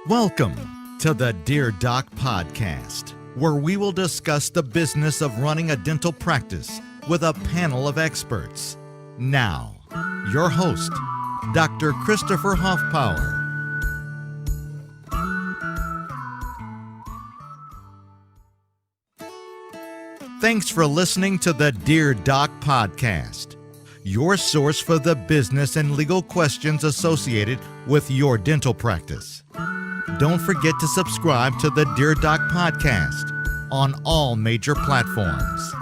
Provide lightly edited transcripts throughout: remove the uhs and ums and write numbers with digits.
Welcome to the Dear Doc podcast, where we will discuss the business of running a dental practice with a panel of experts. Now, your host, Dr. Christopher Hoffpower. Thanks for listening to the Dear Doc podcast, your source for the business and legal questions associated with your dental practice. Don't forget to subscribe to the Dear Doc podcast on all major platforms.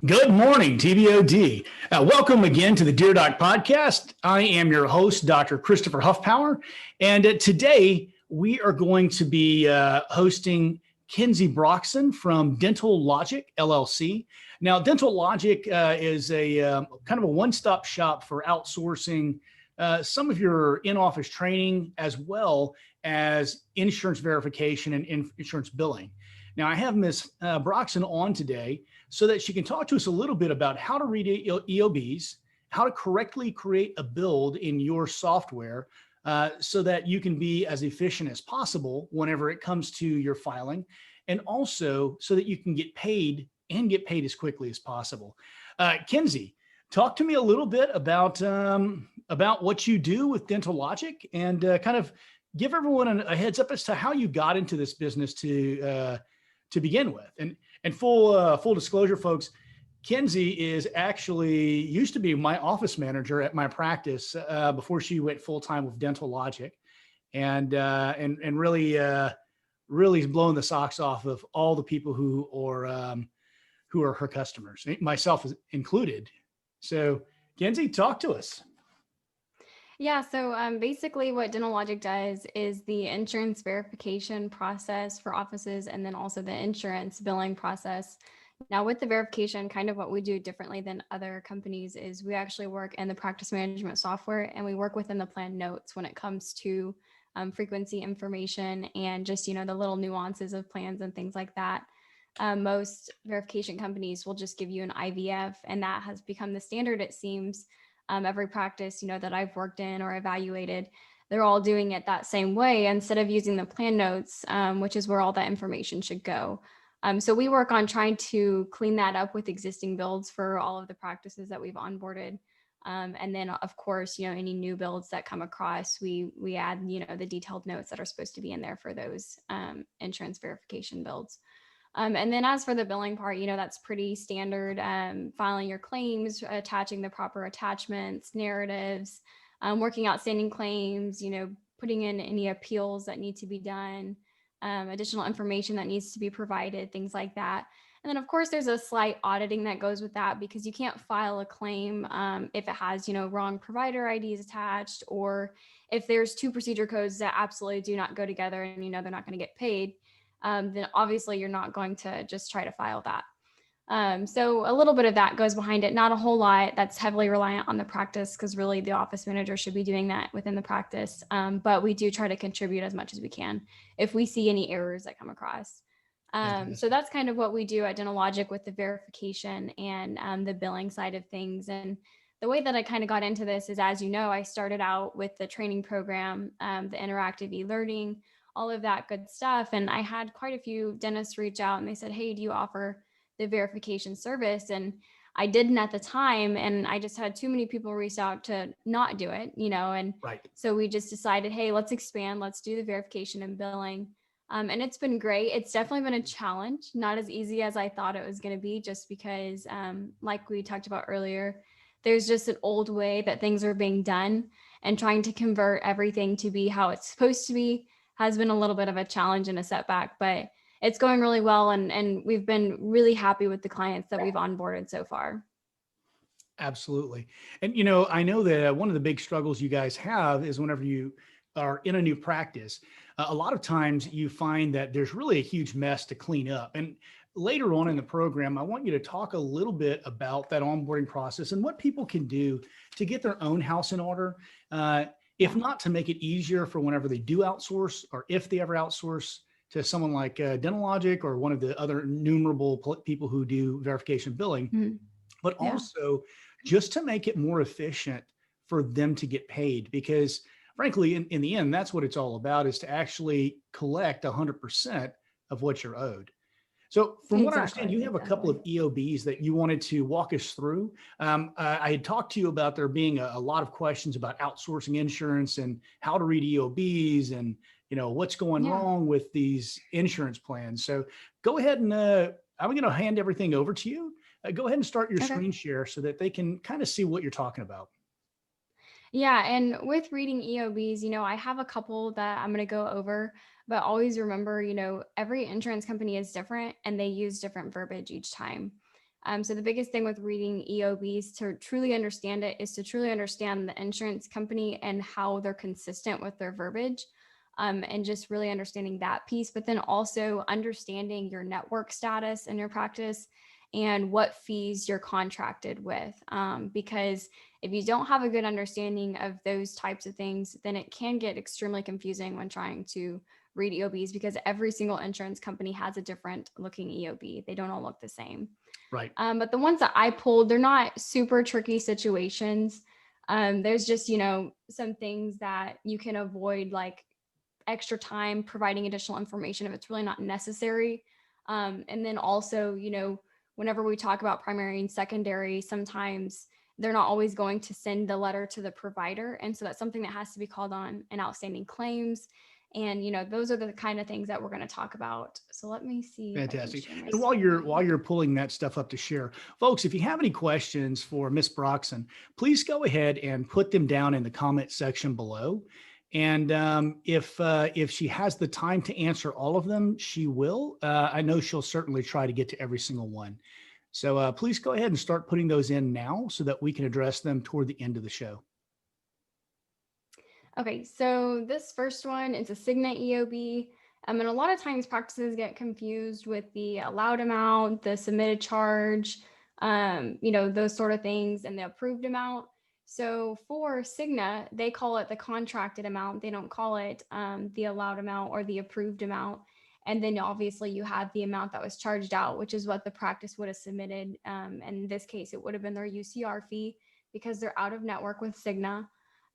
Good morning, TBOD. Welcome again to the Dear Doc podcast. I am your host, Dr. Christopher Hoffpower, and today we are going to be hosting Kinzie Broxson from Dentalogic, LLC. Now, Dentalogic is a kind of a one-stop shop for outsourcing some of your in-office training as well as insurance verification and insurance billing. Now, I have Ms. Broxson on today so that she can talk to us a little bit about how to read EOBs, how to correctly create a build in your software so that you can be as efficient as possible whenever it comes to your filing, and also so that you can get paid and get paid as quickly as possible. Kinzie, talk to me a little bit about what you do with Dentalogic and kind of give everyone a heads up as to how you got into this business to begin with. And full disclosure, folks, Kinzie is actually used to be my office manager at my practice before she went full time with Dentalogic, and really is blowing the socks off of all the people who are her customers, myself included. So, Kinzie, talk to us. Yeah, so basically what Dentalogic does is the insurance verification process for offices and then also the insurance billing process. Now with the verification, kind of what we do differently than other companies is we actually work in the practice management software and we work within the plan notes when it comes to frequency information and just, the little nuances of plans and things like that. Most verification companies will just give you an IVF, and that has become the standard, it seems. Every practice, that I've worked in or evaluated, they're all doing it that same way instead of using the plan notes, which is where all that information should go. So we work on trying to clean that up with existing builds for all of the practices that we've onboarded. And then of course, any new builds that come across, we add, the detailed notes that are supposed to be in there for those insurance verification builds. And then as for the billing part, that's pretty standard, filing your claims, attaching the proper attachments, narratives, working outstanding claims, putting in any appeals that need to be done, additional information that needs to be provided, things like that. And then of course there's a slight auditing that goes with that because you can't file a claim if it has, wrong provider IDs attached, or if there's two procedure codes that absolutely do not go together and, they're not going to get paid. Then obviously you're not going to just try to file that. So a little bit of that goes behind it, not a whole lot. That's heavily reliant on the practice because really the office manager should be doing that within the practice. But we do try to contribute as much as we can if we see any errors that come across. So that's kind of what we do at Dentalogic with the verification and the billing side of things. And the way that I kind of got into this is, as you know, I started out with the training program, the interactive e-learning, all of that good stuff. And I had quite a few dentists reach out and they said, hey, do you offer the verification service? And I didn't at the time. And I just had too many people reach out to not do it, and right. So we just decided, hey, let's expand, let's do the verification and billing. And it's been great. It's definitely been a challenge, not as easy as I thought it was going to be, just because like we talked about earlier, there's just an old way that things are being done, and trying to convert everything to be how it's supposed to be has been a little bit of a challenge and a setback, but it's going really well. And we've been really happy with the clients that we've onboarded so far. Absolutely. And, I know that one of the big struggles you guys have is whenever you are in a new practice, a lot of times you find that there's really a huge mess to clean up. And later on in the program, I want you to talk a little bit about that onboarding process and what people can do to get their own house in order. If not to make it easier for whenever they do outsource, or if they ever outsource to someone like Dentalogic or one of the other innumerable people who do verification billing, but also just to make it more efficient for them to get paid. Because frankly, in the end, that's what it's all about, is to actually collect 100% of what you're owed. So from what I understand, you have a couple of EOBs that you wanted to walk us through. I had talked to you about there being a lot of questions about outsourcing insurance and how to read EOBs and, what's going wrong with these insurance plans. So go ahead and I'm going to hand everything over to you. Go ahead and start your screen share so that they can kind of see what you're talking about. Yeah, and with reading EOBs, I have a couple that I'm going to go over, but always remember, every insurance company is different and they use different verbiage each time. So the biggest thing with reading EOBs to truly understand it is to truly understand the insurance company and how they're consistent with their verbiage, and just really understanding that piece, but then also understanding your network status in your practice and what fees you're contracted with. Because if you don't have a good understanding of those types of things, then it can get extremely confusing when trying to read EOBs, because every single insurance company has a different looking EOB. They don't all look the same. Right. But the ones that I pulled, they're not super tricky situations. There's just, some things that you can avoid, like extra time providing additional information if it's really not necessary. And then also, whenever we talk about primary and secondary, sometimes they're not always going to send the letter to the provider. And so that's something that has to be called on in outstanding claims. And, those are the kind of things that we're going to talk about. So let me see. Fantastic. And while you're pulling that stuff up to share, folks, if you have any questions for Ms. Broxson, please go ahead and put them down in the comment section below. And if she has the time to answer all of them, she will. I know she'll certainly try to get to every single one. So please go ahead and start putting those in now so that we can address them toward the end of the show. Okay, so this first one is a Cigna Eob. And a lot of times practices get confused with the allowed amount, the submitted charge, those sort of things, and the approved amount. So for Cigna, they call it the contracted amount. They don't call it the allowed amount or the approved amount. And then obviously you have the amount that was charged out, which is what the practice would have submitted. And in this case, it would have been their UCR fee because they're out of network with Cigna.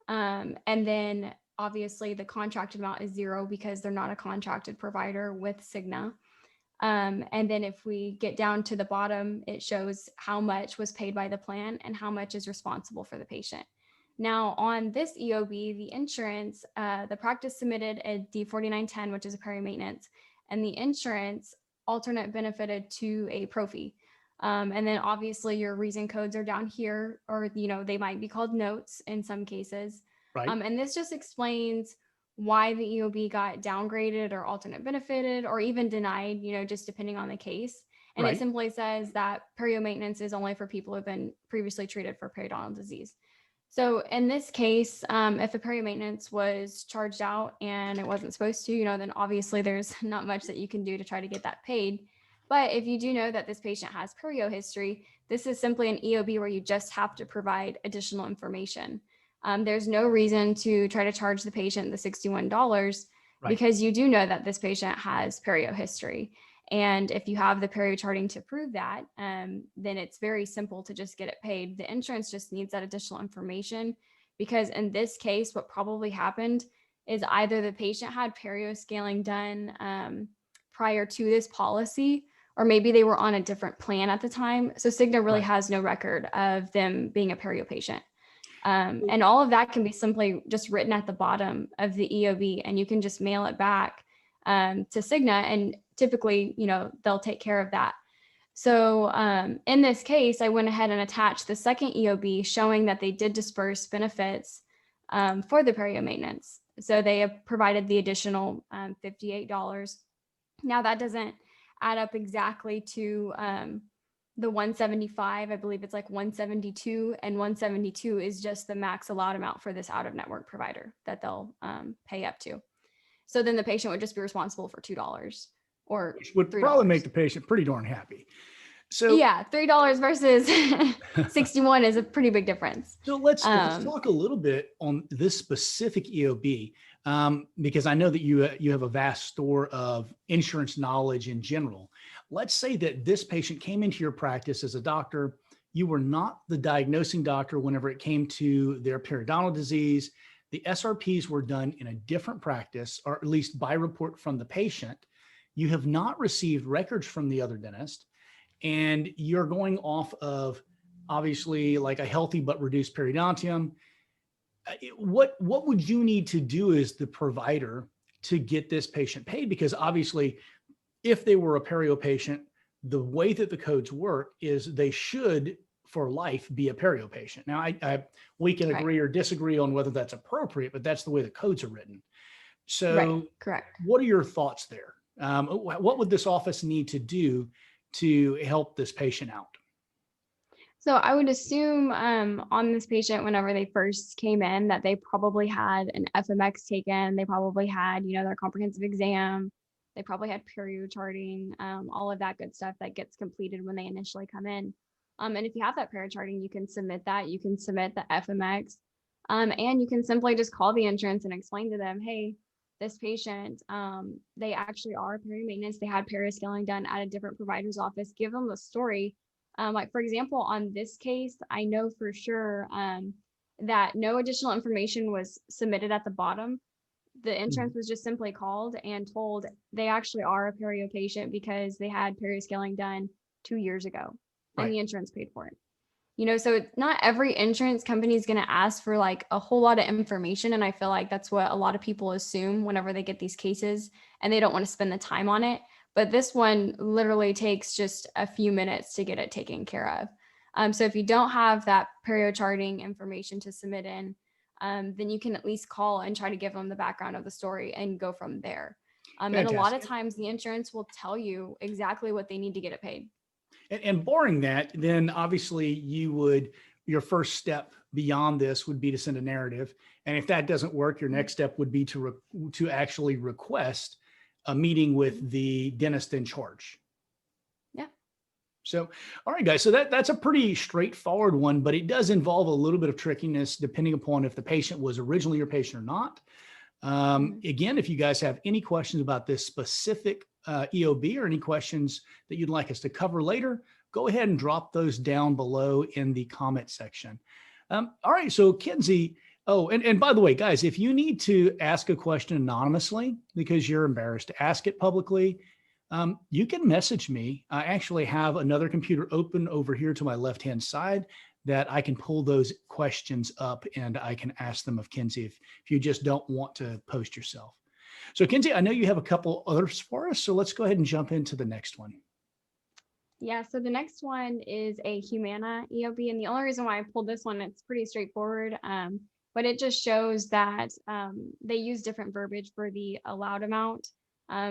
And then obviously the contracted amount is zero because they're not a contracted provider with Cigna. And then if we get down to the bottom, it shows how much was paid by the plan and how much is responsible for the patient. Now on this EOB, the insurance, the practice submitted a D4910, which is a peri-maintenance, and the insurance alternate benefited to a pro fee. And then obviously your reason codes are down here, or, they might be called notes in some cases. Right. And this just explains why the EOB got downgraded or alternate benefited or even denied, just depending on the case. And Right. It simply says that perio maintenance is only for people who have been previously treated for periodontal disease. So in this case, if a perio maintenance was charged out and it wasn't supposed to, then obviously there's not much that you can do to try to get that paid. But if you do know that this patient has perio history, this is simply an EOB where you just have to provide additional information. There's no reason to try to charge the patient the $61 because you do know that this patient has perio history. And if you have the perio charting to prove that, then it's very simple to just get it paid. The insurance just needs that additional information because in this case, what probably happened is either the patient had perio scaling done prior to this policy, or maybe they were on a different plan at the time. So Cigna really has no record of them being a perio patient. And all of that can be simply just written at the bottom of the EOB, and you can just mail it back to Cigna, and typically, they'll take care of that. So in this case, I went ahead and attached the second EOB showing that they did disperse benefits for the perio maintenance. So they have provided the additional $58. Now that doesn't add up exactly to the 175. I believe it's like 172, and 172 is just the max allowed amount for this out-of-network provider that they'll pay up to. So then the patient would just be responsible for $2 or which would $3. Probably make the patient pretty darn happy. So yeah, $3 versus 61 is a pretty big difference. So let's talk a little bit on this specific EOB, because I know that you have a vast store of insurance knowledge in general. Let's say that this patient came into your practice as a doctor. You were not the diagnosing doctor whenever it came to their periodontal disease. the SRPs were done in a different practice, or at least by report from the patient, you have not received records from the other dentist, and you're going off of obviously like a healthy but reduced periodontium, what would you need to do as the provider to get this patient paid? Because obviously, if they were a perio patient, the way that the codes work is they should for life be a perio patient. Now, we can agree or disagree on whether that's appropriate, but that's the way the codes are written. So correct. What are your thoughts there? What would this office need to do to help this patient out? So I would assume on this patient, whenever they first came in, that they probably had an FMX taken. They probably had, their comprehensive exam. They probably had perio charting, all of that good stuff that gets completed when they initially come in. And if you have that perio charting, you can submit that. You can submit the FMX, and you can simply just call the insurance and explain to them, hey, this patient, they actually are perio maintenance. They had perio scaling done at a different provider's office. Give them the story. Like, for example, on this case, I know for sure that no additional information was submitted at the bottom. The insurance was just simply called and told they actually are a perio patient because they had perio scaling done 2 years ago, and the insurance paid for it. So not every insurance company is going to ask for like a whole lot of information. And I feel like that's what a lot of people assume whenever they get these cases, and they don't want to spend the time on it. But this one literally takes just a few minutes to get it taken care of. So if you don't have that perio charting information to submit in, then you can at least call and try to give them the background of the story and go from there. And a lot of times the insurance will tell you exactly what they need to get it paid. And barring that, then obviously your first step beyond this would be to send a narrative. And if that doesn't work, your next step would be to actually request a meeting with the dentist in charge. Yeah. So, all right, guys. So that's a pretty straightforward one, but it does involve a little bit of trickiness depending upon if the patient was originally your patient or not. Again, if you guys have any questions about this specific EOB or any questions that you'd like us to cover later, go ahead and drop those down below in the comment section. All right. So Kinzie, and by the way, guys, if you need to ask a question anonymously because you're embarrassed to ask it publicly, you can message me. I actually have another computer open over here to my left-hand side that I can pull those questions up and I can ask them of Kinzie if you just don't want to post yourself. So Kinzie, I know you have a couple others for us, so let's go ahead and jump into the next one. Yeah, so the next one is a Humana Eob, and the only reason why I pulled this one, it's pretty straightforward, but it just shows that they use different verbiage for the allowed amount.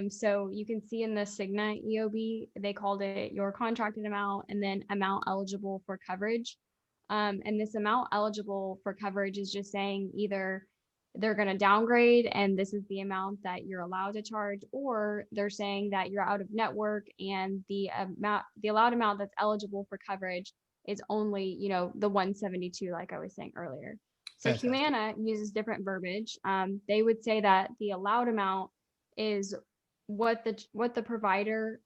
So you can see in the Cigna Eob, they called it your contracted amount and then amount eligible for coverage. And this amount eligible for coverage is just saying either they're going to downgrade and this is the amount that you're allowed to charge, or they're saying that you're out of network and the allowed amount that's eligible for coverage is only, the 172, like I was saying earlier. So Fantastic. Humana uses different verbiage. They would say that the allowed amount is what the provider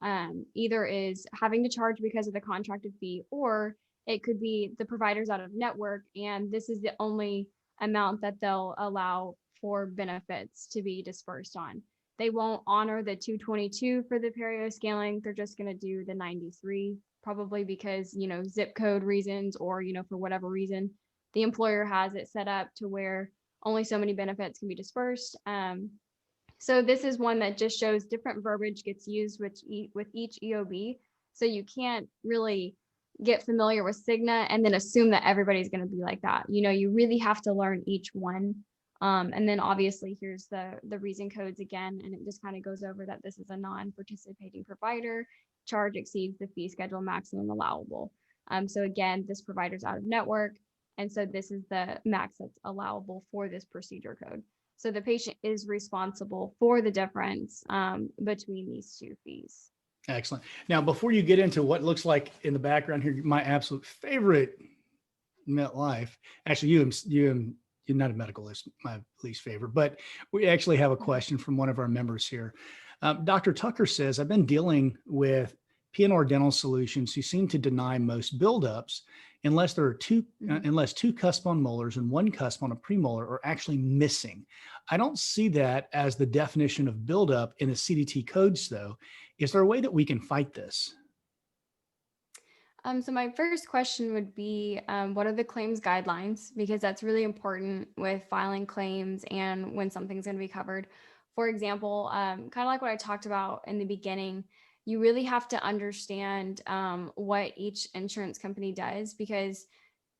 either is having to charge because of the contracted fee, or it could be the provider's out of network and this is the only amount that they'll allow for benefits to be dispersed on. They won't honor the 222 for the perio scaling. They're just going to do the 93, probably because, zip code reasons or, for whatever reason, the employer has it set up to where only so many benefits can be dispersed. So this is one that just shows different verbiage gets used with each EOB. So you can't really get familiar with Cigna and then assume that everybody's going to be like that. You really have to learn each one. And then obviously here's the reason codes again, and it just kind of goes over that this is a non-participating provider. Charge exceeds the fee schedule maximum allowable. So again, this provider's out of network. And so this is the max that's allowable for this procedure code. So the patient is responsible for the difference between these two fees. Excellent. Now, before you get into what looks like in the background here, my absolute favorite MetLife, actually, you're not a medical list, my least favorite, but we actually have a question from one of our members here. Dr. Tucker says, I've been dealing with PNR Dental Solutions who seem to deny most buildups unless there are unless two cusp on molars and one cusp on a premolar are actually missing. I don't see that as the definition of buildup in the CDT codes, though. Is there a way that we can fight this? So my first question would be, what are the claims guidelines? Because that's really important with filing claims and when something's going to be covered. For example, kind of like what I talked about in the beginning, you really have to understand what each insurance company does, because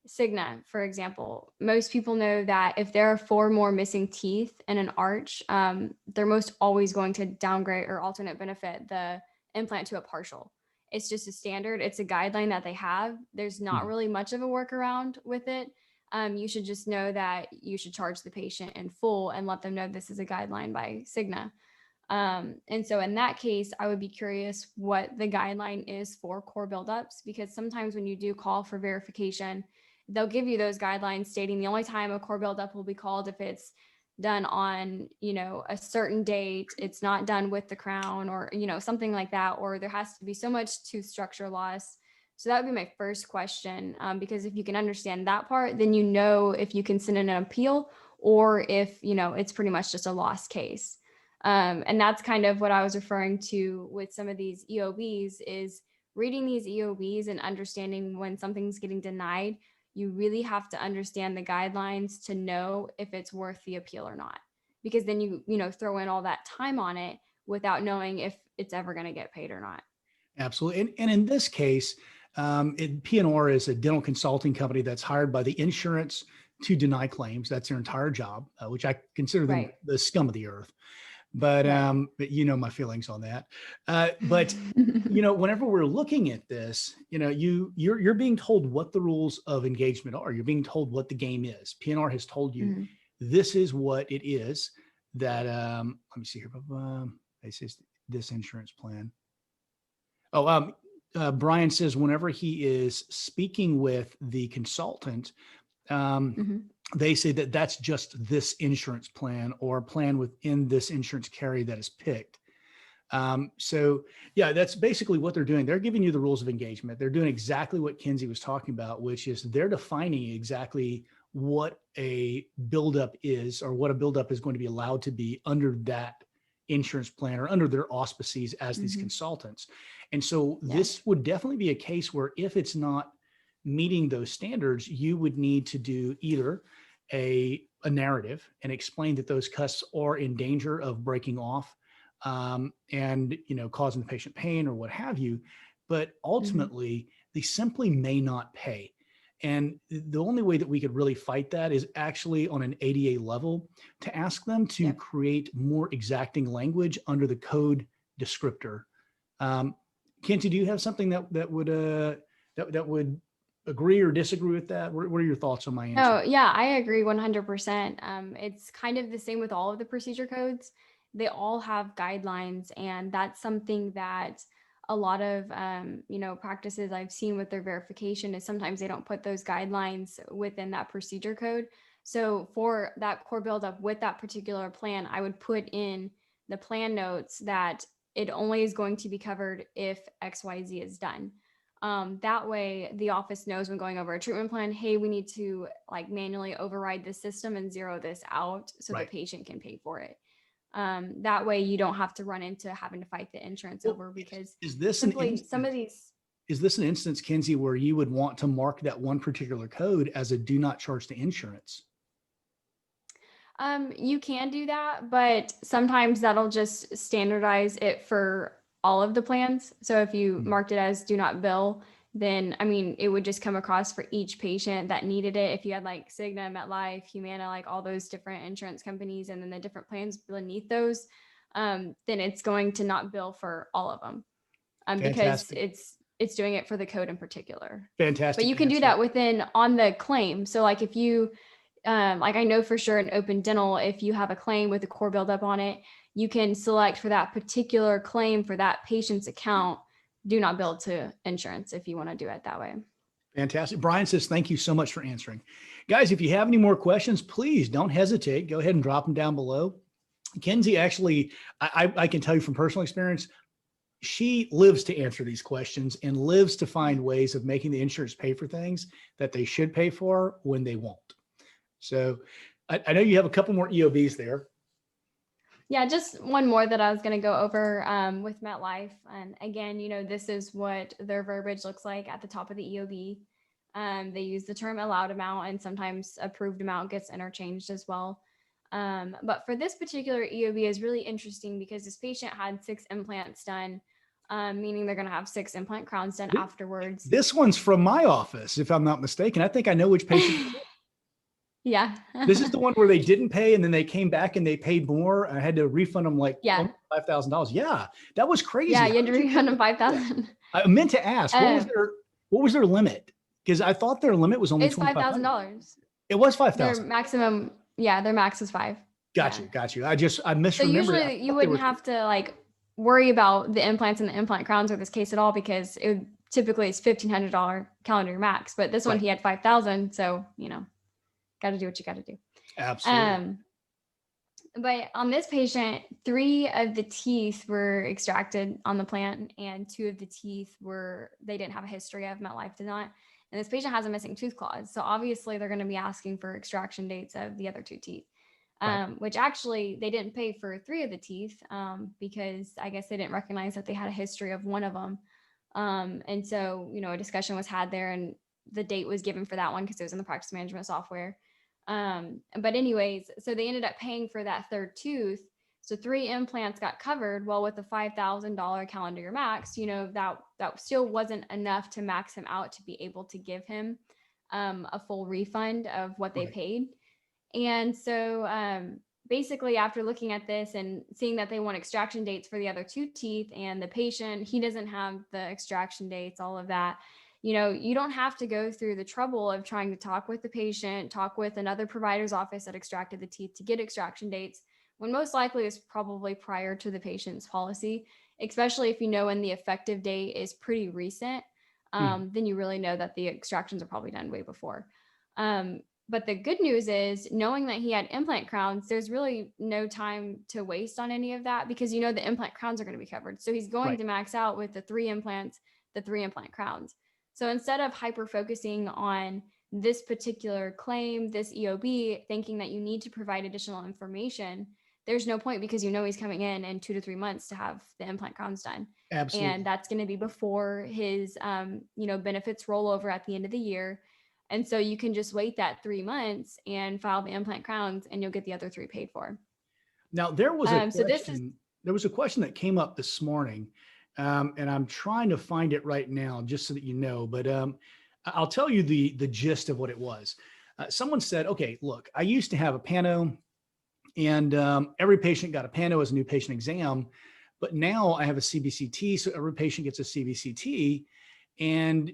Cigna, for example, most people know that if there are 4 more missing teeth in an arch, they're most always going to downgrade or alternate benefit the implant to a partial. It's just a standard. It's a guideline that they have. There's not really much of a workaround with it. You should just know that you should charge the patient in full and let them know this is a guideline by Cigna. And so in that case, I would be curious what the guideline is for core buildups, because sometimes when you do call for verification, they'll give you those guidelines stating the only time a core buildup will be called if it's done on, a certain date, it's not done with the crown, or, something like that, or there has to be so much tooth structure loss. So that would be my first question, because if you can understand that part, then if you can send in an appeal, or if, it's pretty much just a lost case. And that's kind of what I was referring to with some of these EOBs, is reading these EOBs and understanding when something's getting denied. You really have to understand the guidelines to know if it's worth the appeal or not, because then you throw in all that time on it without knowing if it's ever going to get paid or not. Absolutely. And in this case, P&R is a dental consulting company that's hired by the insurance to deny claims. That's their entire job, which I consider them the scum of the earth. But my feelings on that. But whenever we're looking at this, you're being told what the rules of engagement are. You're being told what the game is. P&R has told you this is what it is. That let me see here. It says this insurance plan. Brian says whenever he is speaking with the consultant, they say that that's just this insurance plan or plan within this insurance carrier that is picked. That's basically what they're doing. They're giving you the rules of engagement. They're doing exactly what Kinzie was talking about, which is they're defining exactly what a buildup is, or what a buildup is going to be allowed to be under that insurance plan or under their auspices as these consultants. And so this would definitely be a case where if it's not meeting those standards, you would need to do either a narrative and explain that those cusps are in danger of breaking off and causing the patient pain or what have you. But ultimately, they simply may not pay. And the only way that we could really fight that is actually on an ADA level to ask them to create more exacting language under the code descriptor. Kinzie, do you have something that would agree or disagree with that? What are your thoughts on my answer? Oh, yeah, I agree 100%. It's kind of the same with all of the procedure codes. They all have guidelines, and that's something that a lot of, practices I've seen with their verification is sometimes they don't put those guidelines within that procedure code. So for that core buildup with that particular plan, I would put in the plan notes that it only is going to be covered if XYZ is done. That way the office knows when going over a treatment plan, hey, we need to manually override this system and zero this out so the patient can pay for it. That way you don't have to run into having to fight the insurance over, because is this some of these. Is this an instance, Kinzie, where you would want to mark that one particular code as a do not charge to insurance? You can do that, but sometimes that'll just standardize it for all of the plans. So if you marked it as do not bill, then, it would just come across for each patient that needed it. If you had Cigna, MetLife, Humana, all those different insurance companies, and then the different plans beneath those, then it's going to not bill for all of them, because it's doing it for the code in particular. Fantastic. But you can do that on the claim. So if you, I know for sure in Open Dental, if you have a claim with a core buildup on it, you can select for that particular claim for that patient's account, do not bill to insurance if you want to do it that way. Fantastic. Brian says, thank you so much for answering. Guys, if you have any more questions, please don't hesitate. Go ahead and drop them down below. Kinzie, actually, I can tell you from personal experience, she lives to answer these questions and lives to find ways of making the insurance pay for things that they should pay for when they won't. So I know you have a couple more EOBs there. Yeah, just one more that I was going to go over with MetLife. And again, this is what their verbiage looks like at the top of the EOB. They use the term allowed amount, and sometimes approved amount gets interchanged as well. But for this particular EOB is really interesting because this patient had 6 implants done, meaning they're going to have 6 implant crowns done afterwards. This one's from my office, if I'm not mistaken. I think I know which patient. Yeah. This is the one where they didn't pay and then they came back and they paid more. I had to refund them like $5,000. Yeah, that was crazy. Yeah, you had to refund them $5,000. I meant to ask, what was their limit? Because I thought their limit was only $5,000. It was $5,000. Their maximum, their max was 5. Got you. I misremembered. So usually you wouldn't have to like worry about the implants and the implant crowns with this case at all, because it would typically it's $1,500 calendar year max. But this one he had 5,000, so got to do what you got to do. Absolutely. But on this patient, 3 of the teeth were extracted on the plan, and 2 of the teeth they didn't have a history of. MetLife did not. And this patient has a missing tooth clause. So obviously they're going to be asking for extraction dates of the other 2 teeth, which actually they didn't pay for 3 of the teeth because I guess they didn't recognize that they had a history of one of them. And so, a discussion was had there, and the date was given for that one because it was in the practice management software. But anyways, so they ended up paying for that 3rd tooth. So 3 implants got covered. Well, with the $5,000 calendar year max, that still wasn't enough to max him out to be able to give him a full refund of what they paid. And so basically, after looking at this and seeing that they want extraction dates for the other 2 teeth, and the patient, he doesn't have the extraction dates, all of that, you don't have to go through the trouble of trying to talk with the patient, talk with another provider's office that extracted the teeth to get extraction dates, when most likely it's probably prior to the patient's policy, especially if when the effective date is pretty recent, then you really know that the extractions are probably done way before. But the good news is, knowing that he had implant crowns, there's really no time to waste on any of that, because the implant crowns are going to be covered. So he's going to max out with the 3 implants, the 3 implant crowns. So instead of hyper focusing on this particular claim, this EOB, thinking that you need to provide additional information, there's no point, because he's coming in 2 to 3 months to have the implant crowns done. Absolutely. And that's going to be before his benefits roll over at the end of the year. And so you can just wait that 3 months and file the implant crowns, and you'll get the other 3 paid for. Now, there was a question that came up this morning, and I'm trying to find it right now just so that you know, but I'll tell you the gist of what it was. Someone said, okay, look, I used to have a pano, and every patient got a pano as a new patient exam, but now I have a CBCT, so every patient gets a CBCT. And,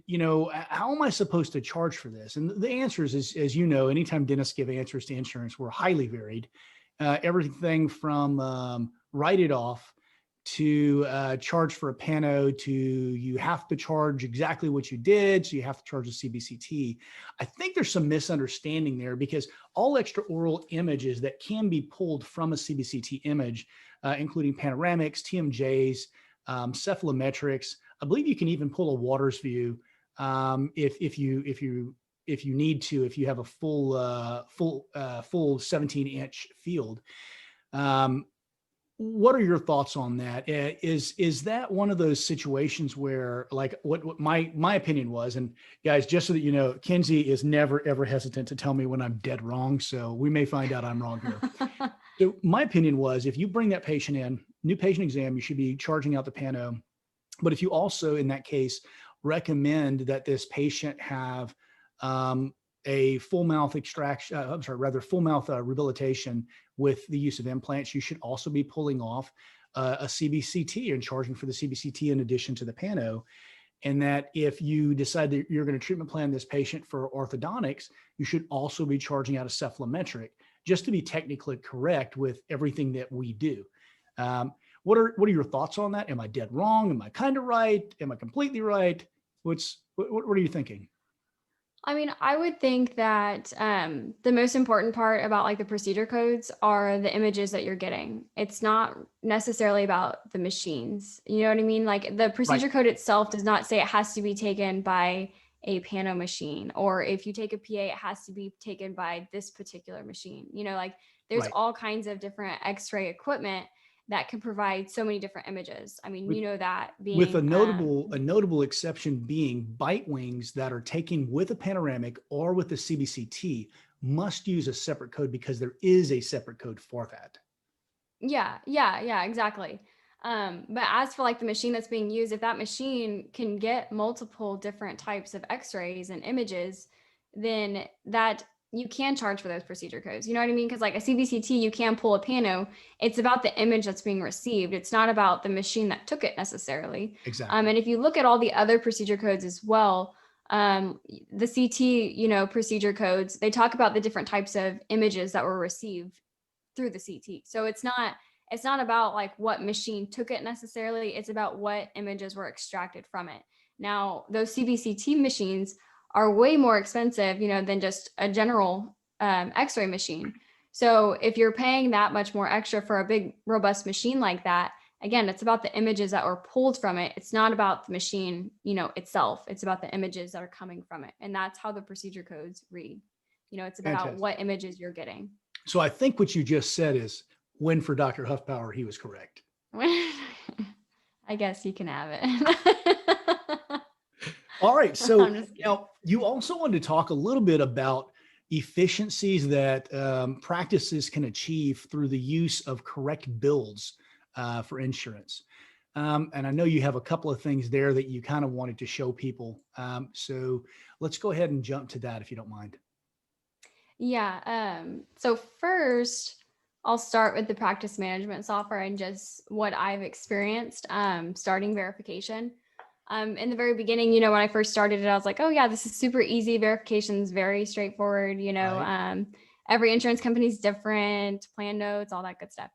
how am I supposed to charge for this? And the answer is, as anytime dentists give answers to insurance, we're highly varied. Everything from write it off to charge for a pano to you have to charge exactly what you did. So you have to charge a CBCT. I think there's some misunderstanding there, because all extraoral images that can be pulled from a CBCT image, including panoramics, TMJs, cephalometrics, I believe you can even pull a Waters view if you need to, if you have a full 17-inch field. What are your thoughts on that? Is that one of those situations where, like, what my opinion was, and guys, just so that you know, Kinzie is never ever hesitant to tell me when I'm dead wrong, so we may find out I'm wrong here. So my opinion was, if you bring that patient in, new patient exam, you should be charging out the pano. But if you also, in that case, recommend that this patient have a full mouth extraction, full mouth rehabilitation with the use of implants, you should also be pulling off a CBCT and charging for the CBCT in addition to the pano. And that if you decide that you're going to treatment plan this patient for orthodontics, you should also be charging out a cephalometric, just to be technically correct with everything that we do. What are your thoughts on that? Am I dead wrong? Am I kind of right? Am I completely right? What are you thinking? I mean, I would think that the most important part about like the procedure codes are the images that you're getting. It's not necessarily about the machines. You know what I mean? Like the Right. procedure code itself does not say it has to be taken by a pano machine, or if you take a PA, it has to be taken by this particular machine. You know, like there's Right. all kinds of different X-ray equipment that can provide so many different images. I mean, With you know that with being a notable exception being bite wings that are taken with a panoramic or with a CBCT must use a separate code because there is a separate code for that. Yeah, exactly. But as for like the machine that's being used, if that machine can get multiple different types of x-rays and images, then that you can charge for those procedure codes. You know what I mean? Because like a CBCT, you can pull a pano. It's about the image that's being received. It's not about the machine that took it necessarily. Exactly. And if you look at all the other procedure codes as well, the CT, procedure codes, they talk about the different types of images that were received through the CT. So it's not about like what machine took it necessarily. It's about what images were extracted from it. Now, those CBCT machines are way more expensive, than just a general X-ray machine. So if you're paying that much more extra for a big robust machine like that, again, it's about the images that were pulled from it. It's not about the machine, itself. It's about the images that are coming from it. And that's how the procedure codes read. It's about Fantastic. what images you're getting. So I think what you just said is win for Dr. Huffpower. He was correct. I guess you can have it. All right. So I'm just kidding. now you also wanted to talk a little bit about efficiencies that practices can achieve through the use of correct bills for insurance. And I know you have a couple of things there that you kind of wanted to show people. So let's go ahead and jump to that if you don't mind. Yeah. So first, I'll start with the practice management software and just what I've experienced starting verification. In the very beginning, when I first started it, I was like, oh yeah, this is super easy. Verification's very straightforward. Right. Every insurance company is different, plan notes, all that good stuff.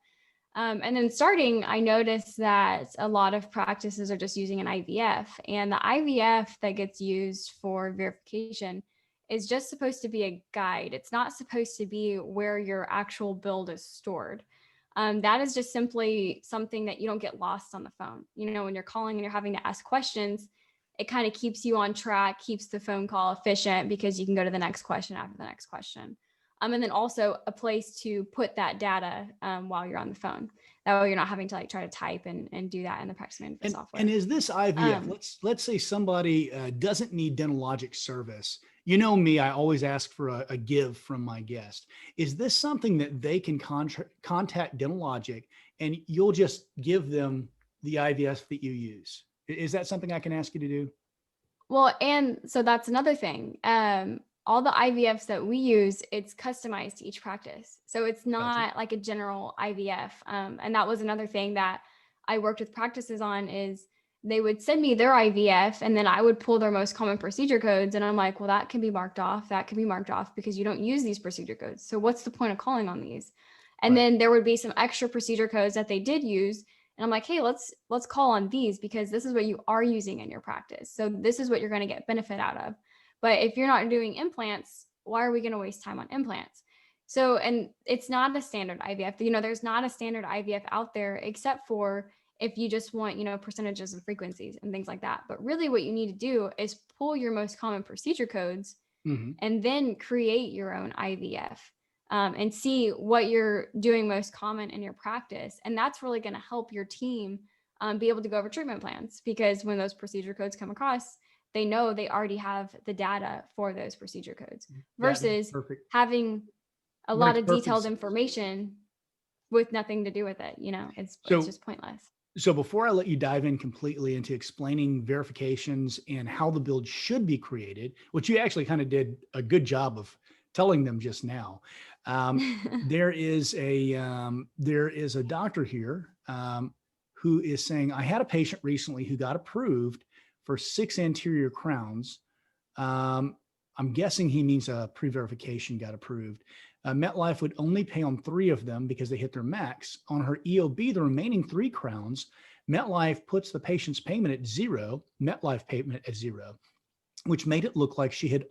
And then starting, I noticed that a lot of practices are just using an IVF, and the IVF that gets used for verification is just supposed to be a guide. It's not supposed to be where your actual build is stored. That is just simply something that you don't get lost on the phone. When you're calling and you're having to ask questions, it kind of keeps you on track, keeps the phone call efficient because you can go to the next question after the next question. And then also a place to put that data while you're on the phone. That way you're not having to like try to type and do that in the practice management software. And is this IVF? Let's say somebody doesn't need Dentalogic service. You know me, I always ask for a give from my guest. Is this something that they can contact Dentalogic and you'll just give them the IVF that you use? Is that something I can ask you to do? Well, and so that's another thing. All the IVFs that we use, it's customized to each practice. So it's not like a general IVF. And that was another thing that I worked with practices on is they would send me their IVF and then I would pull their most common procedure codes. And I'm like, well, that can be marked off. That can be marked off because you don't use these procedure codes. So what's the point of calling on these? And then there would be some extra procedure codes that they did use. And I'm like, hey, let's call on these because this is what you are using in your practice. So this is what you're going to get benefit out of. But if you're not doing implants, why are we going to waste time on implants? So, and it's not a standard IVF. There's not a standard IVF out there except for if you just want, percentages and frequencies and things like that. But really what you need to do is pull your most common procedure codes and then create your own IVF and see what you're doing most common in your practice. And that's really going to help your team be able to go over treatment plans because when those procedure codes come across, they know they already have the data for those procedure codes versus having a lot of detailed information with nothing to do with it. It's just pointless. So before I let you dive in completely into explaining verifications and how the build should be created, which you actually kind of did a good job of telling them just now, there is a doctor here who is saying, I had a patient recently who got approved for 6 anterior crowns. I'm guessing he means a pre-verification got approved. MetLife would only pay on 3 of them because they hit their max. On her EOB, the remaining 3 crowns, MetLife puts the patient's payment at 0, MetLife payment at 0, which made it look like she had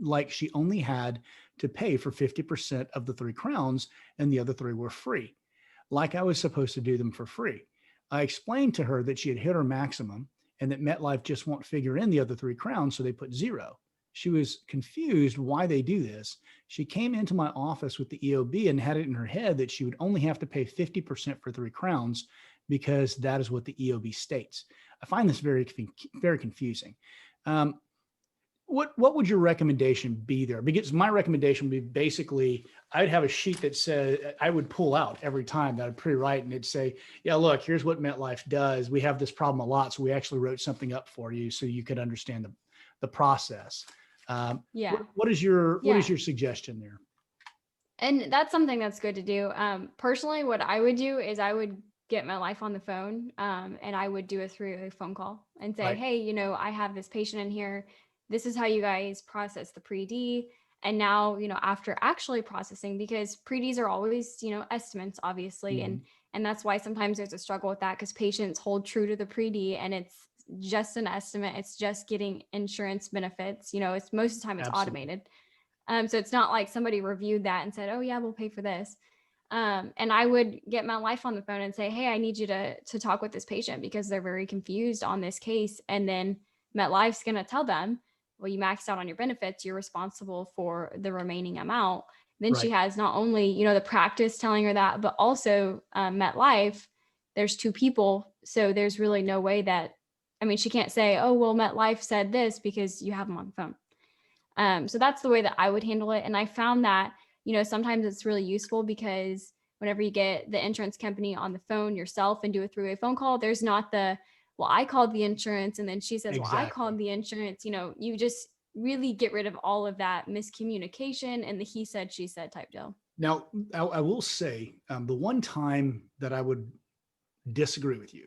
like she only had to pay for 50% of the 3 crowns and the other 3 were free, like I was supposed to do them for free. I explained to her that she had hit her maximum and that MetLife just won't figure in the other 3 crowns, so they put 0. She was confused why they do this. She came into my office with the EOB and had it in her head that she would only have to pay 50% for 3 crowns because that is what the EOB states. I find this very, very confusing. What would your recommendation be there? Because my recommendation would be basically, I'd have a sheet that said, I would pull out every time that I'd pre-write and it'd say, yeah, look, here's what MetLife does. We have this problem a lot. So we actually wrote something up for you so you could understand the process. What is your suggestion there? And that's something that's good to do. Personally, what I would do is I would get MetLife on the phone and I would do it through a phone call and say, hey, I have this patient in here. This is how you guys process the pre-D. And now, after actually processing, because pre-Ds are always, estimates, obviously. Mm-hmm. And that's why sometimes there's a struggle with that because patients hold true to the pre-D and it's just an estimate. It's just getting insurance benefits. It's most of the time it's automated. So it's not like somebody reviewed that and said, oh yeah, we'll pay for this. And I would get MetLife on the phone and say, hey, I need you to talk with this patient because they're very confused on this case. And then MetLife's going to tell them, well, you maxed out on your benefits. You're responsible for the remaining amount. Then she has not only, the practice telling her that, but also MetLife, there's 2 people. So there's really no way that, she can't say, oh, well, MetLife said this because you have them on the phone. So that's the way that I would handle it. And I found that, sometimes it's really useful because whenever you get the insurance company on the phone yourself and do a 3-way phone call, there's not the, well, I called the insurance and then she says, well, I called the insurance. You just really get rid of all of that miscommunication and the he said, she said type deal. Now, I will say the one time that I would disagree with you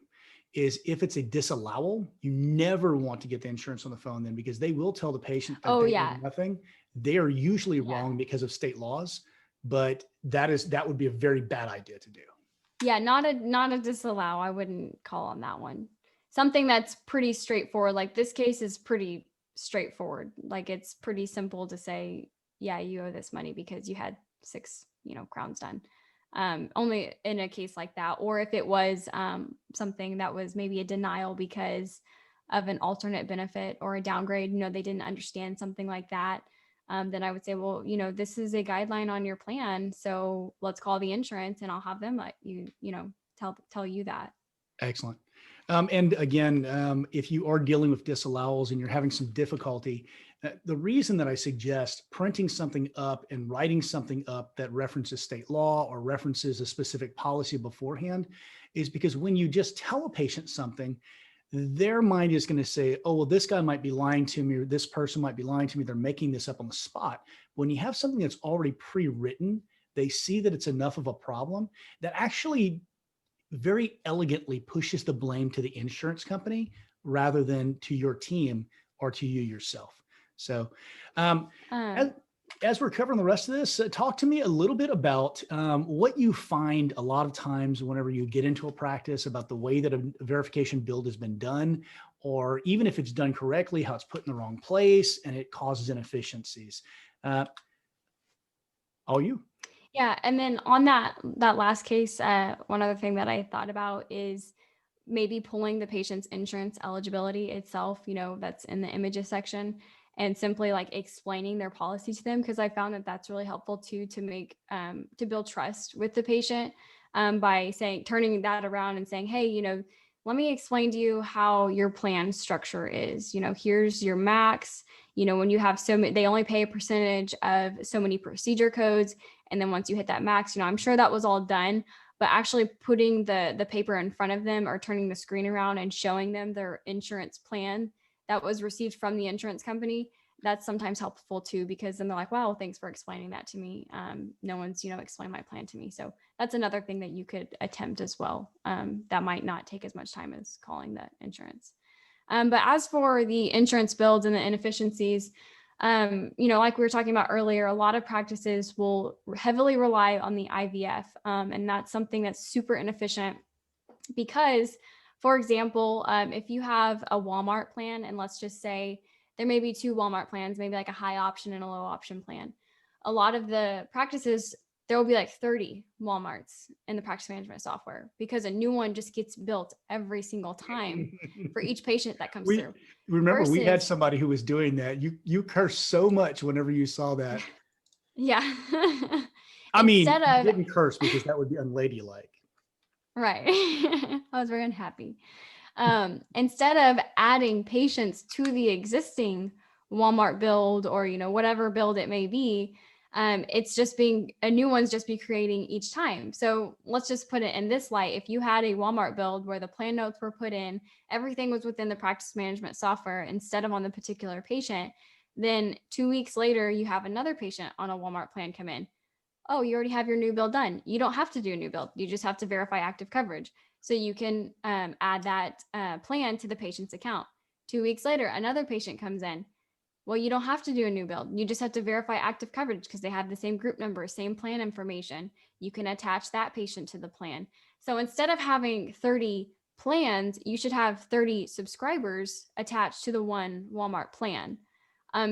is if it's a disallowal, you never want to get the insurance on the phone then because they will tell the patient that they know nothing. They are usually wrong because of state laws, but that would be a very bad idea to do. Yeah, not a disallow. I wouldn't call on that one. Something that's pretty straightforward. Like this case is pretty straightforward. Like it's pretty simple to say, yeah, you owe this money because you had 6, crowns done. Only in a case like that, or if it was something that was maybe a denial because of an alternate benefit or a downgrade, they didn't understand something like that. Then I would say, well, this is a guideline on your plan. So let's call the insurance and I'll have them let you, tell you that. Excellent. And again, if you are dealing with disallowals and you're having some difficulty, the reason that I suggest printing something up and writing something up that references state law or references a specific policy beforehand is because when you just tell a patient something, their mind is going to say, oh, well, this guy might be lying to me or this person might be lying to me. They're making this up on the spot. When you have something that's already pre-written, they see that it's enough of a problem that actually very elegantly pushes the blame to the insurance company rather than to your team or to you yourself. So as we're covering the rest of this, talk to me a little bit about what you find a lot of times whenever you get into a practice about the way that a verification build has been done, or even if it's done correctly, how it's put in the wrong place and it causes inefficiencies. All you. Yeah. And then on that last case, one other thing that I thought about is maybe pulling the patient's insurance eligibility itself, that's in the images section, and simply like explaining their policy to them. Cause I found that that's really helpful too, to make, to build trust with the patient by turning that around and saying, hey, let me explain to you how your plan structure is. Here's your max. When you have so many, they only pay a percentage of so many procedure codes. And then once you hit that max, I'm sure that was all done, but actually putting the paper in front of them or turning the screen around and showing them their insurance plan that was received from the insurance company, that's sometimes helpful too, because then they're like, wow, thanks for explaining that to me. No one's, explained my plan to me. So that's another thing that you could attempt as well. That might not take as much time as calling the insurance. But as for the insurance builds and the inefficiencies, like we were talking about earlier, a lot of practices will heavily rely on the IVF. And that's something that's super inefficient because, for example, if you have a Walmart plan, and let's just say there may be two Walmart plans, maybe like a high option and a low option plan. A lot of the practices, there will be like 30 Walmarts in the practice management software because a new one just gets built every single time for each patient that comes through. Remember, we had Versus- somebody who was doing that. You cursed so much whenever you saw that. Yeah. I mean, Instead you of, didn't curse because that would be unladylike. right. I was very unhappy. Instead of adding patients to the existing Walmart build or, whatever build it may be, it's just a new one's just be creating each time. So let's just put it in this light. If you had a Walmart build where the plan notes were put in, everything was within the practice management software instead of on the particular patient, then 2 weeks later, you have another patient on a Walmart plan come in. Oh, you already have your new build done. You don't have to do a new build. You just have to verify active coverage. So you can add that plan to the patient's account. 2 weeks later, another patient comes in. Well, you don't have to do a new build. You just have to verify active coverage because they have the same group number, same plan information. You can attach that patient to the plan. So instead of having 30 plans, you should have 30 subscribers attached to the one Walmart plan.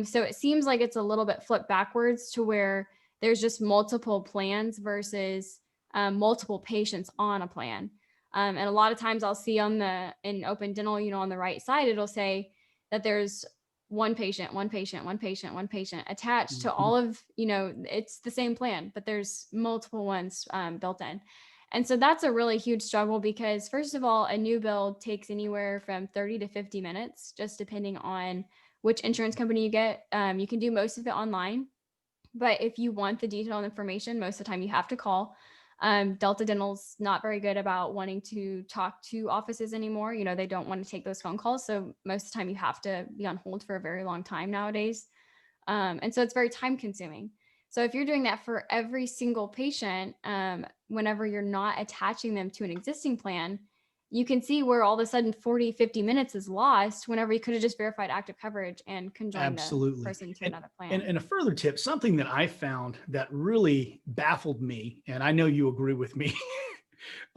So it seems like it's a little bit flipped backwards to where there's just multiple plans versus multiple patients on a plan. And a lot of times I'll see in Open Dental, on the right side, it'll say that there's one patient attached to all of, it's the same plan, but there's multiple ones built in. And so that's a really huge struggle because first of all, a new build takes anywhere from 30 to 50 minutes, just depending on which insurance company you get. You can do most of it online, but if you want the detailed information, most of the time you have to call. Delta Dental's not very good about wanting to talk to offices anymore. They don't want to take those phone calls. So most of the time you have to be on hold for a very long time nowadays. And so it's very time consuming. So if you're doing that for every single patient, whenever you're not attaching them to an existing plan, you can see where all of a sudden 40, 50 minutes is lost whenever you could have just verified active coverage and conjoined the person to another plan. And a further tip, something that I found that really baffled me, and I know you agree with me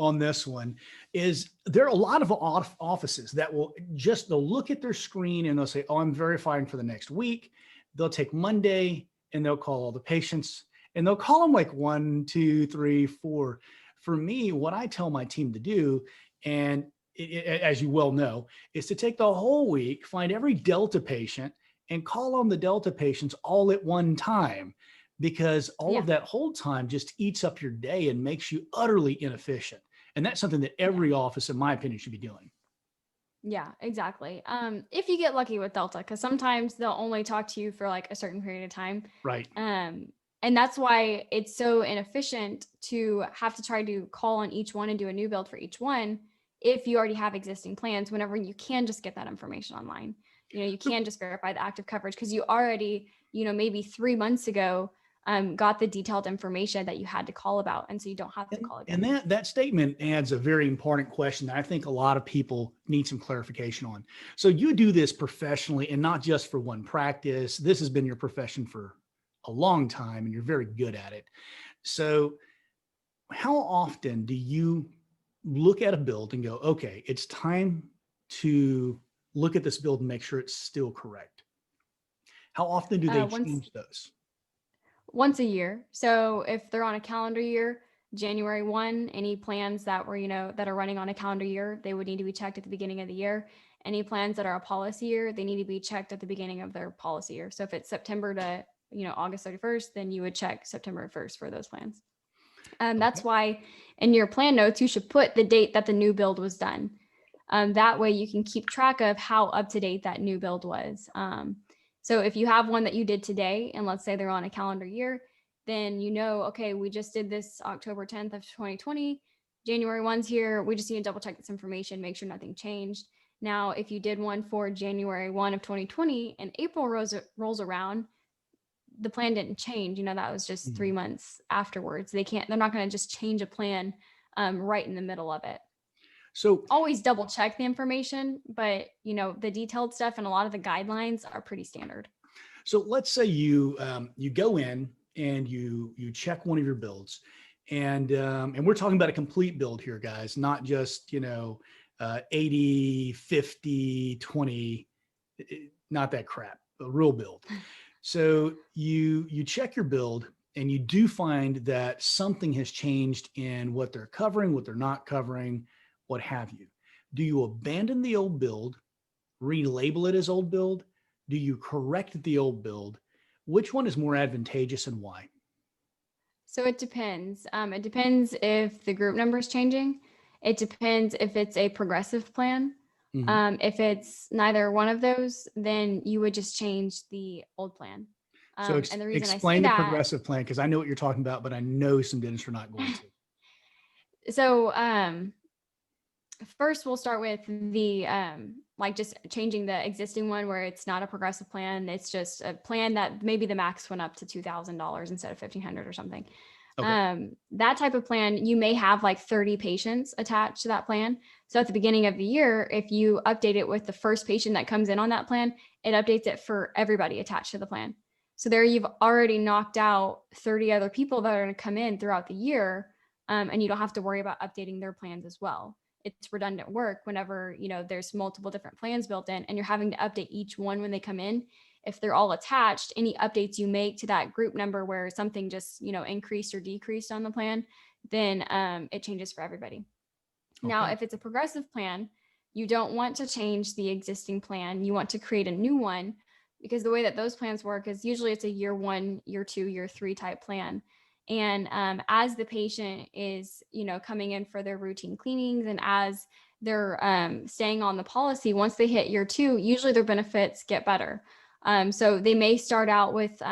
on this one, is there are a lot of offices that they'll look at their screen and they'll say, oh, I'm verifying for the next week. They'll take Monday and they'll call all the patients and they'll call them like 1, 2, 3, 4. For me, what I tell my team to do, and as you well know, is to take the whole week, find every Delta patient and call on the Delta patients all at one time, because all of that hold time just eats up your day and makes you utterly inefficient. And that's something that every office, in my opinion, should be doing. Yeah, exactly. If you get lucky with Delta, because sometimes they'll only talk to you for like a certain period of time. Right. And that's why it's so inefficient to have to try to call on each one and do a new build for each one if you already have existing plans, whenever you can just get that information online. You can just verify the active coverage because you already, maybe 3 months ago, got the detailed information that you had to call about. And so you don't have to call again. And that statement adds a very important question that I think a lot of people need some clarification on. So you do this professionally and not just for one practice. This has been your profession for a long time and you're very good at it. So how often do you look at a build and go, okay, it's time to look at this build and make sure it's still correct? How often do they change those? Once a year. So if they're on a calendar year, January 1, any plans that were, that are running on a calendar year, they would need to be checked at the beginning of the year. Any plans that are a policy year, they need to be checked at the beginning of their policy year. So if it's September to, August 31st, then you would check September 1st for those plans. That's why in your plan notes, you should put the date that the new build was done. That way you can keep track of how up to date that new build was. So if you have one that you did today, and let's say they're on a calendar year, then okay, we just did this October 10th of 2020, January 1's here. We just need to double check this information, make sure nothing changed. Now, if you did one for January 1 of 2020 and April rolls around, the plan didn't change. That was just 3 months afterwards. They're not going to just change a plan right in the middle of it. So always double check the information, but the detailed stuff and a lot of the guidelines are pretty standard. So let's say you go in and you check one of your builds, and we're talking about a complete build here, guys, not just 80, 50, 20. not that crap, a real build. So you check your build and you do find that something has changed in what they're covering, what they're not covering, what have you. Do you abandon the old build, relabel it as old build? Do you correct the old build? Which one is more advantageous and why? So it depends. It depends if the group number is changing. It depends if it's a progressive plan. Mhm. If it's neither one of those, then you would just change the old plan. So And the reason I say explain the that, progressive plan, because I know what you're talking about, but I know some dentists are not going to. so first we'll start with the like just changing the existing one where it's not a progressive plan. It's just a plan that maybe the max went up to $2,000 instead of $1,500 or something. Okay. That type of plan, you may have like 30 patients attached to that plan. So at the beginning of the year, if you update it with the first patient that comes in on that plan, it updates it for everybody attached to the plan. So there you've already knocked out 30 other people that are going to come in throughout the year, and you don't have to worry about updating their plans as well. It's redundant work whenever, there's multiple different plans built in and you're having to update each one when they come in. If they're all attached, any updates you make to that group number where something just, increased or decreased on the plan, then it changes for everybody. Now, Okay. if it's a progressive plan, you don't want to change the existing plan. You want to create a new one, because the way that those plans work is usually it's a year 1, year 2, year 3 type plan. And as the patient is, coming in for their routine cleanings and as they're staying on the policy, once they hit year 2, usually their benefits get better. So they may start out with,